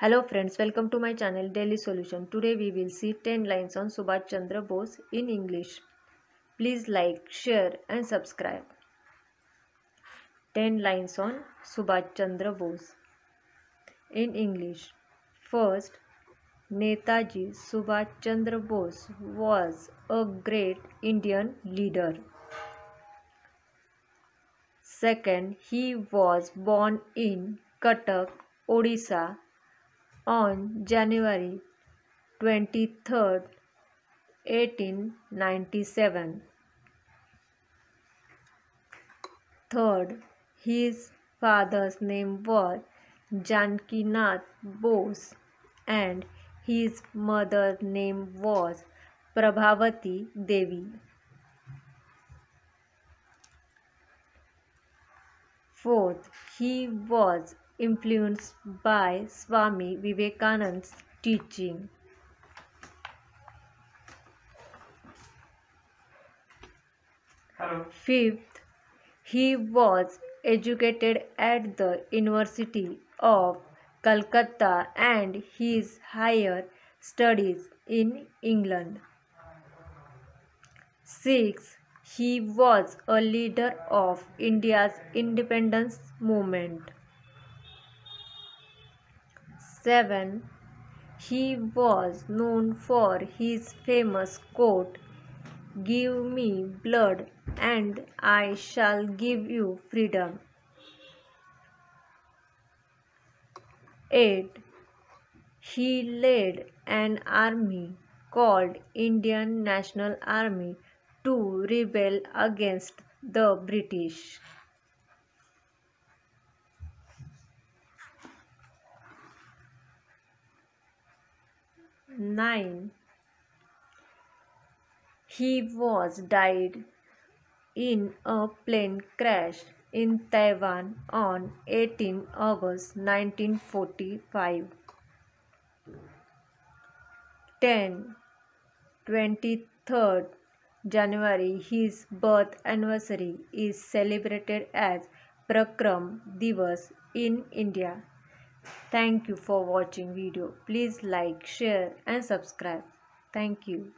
Hello friends, welcome to my channel Daily Solution. Today we will see 10 lines on Subhash Chandra Bose in English. Please like, share and subscribe. 10 lines on Subhash Chandra Bose in English. First, Netaji Subhash Chandra Bose was a great Indian leader. Second, he was born in Cuttack, Odisha on January 23rd, 1897. Third, his father's name was Janakinath Bose and his mother's name was Prabhavati Devi. Fourth, he was influenced by Swami Vivekananda's teaching. Fifth, he was educated at the University of Calcutta and his higher studies in England. Sixth, he was a leader of India's independence movement. 7. He was known for his famous quote, "Give me blood and I shall give you freedom." 8. He led an army called Indian National Army to rebel against the British. 9. He was died in a plane crash in Taiwan on 18 August 1945. 10. 23rd January, his birth anniversary is celebrated as Prakram Divas in India. Thank you for watching video. Please like, share and subscribe. Thank you.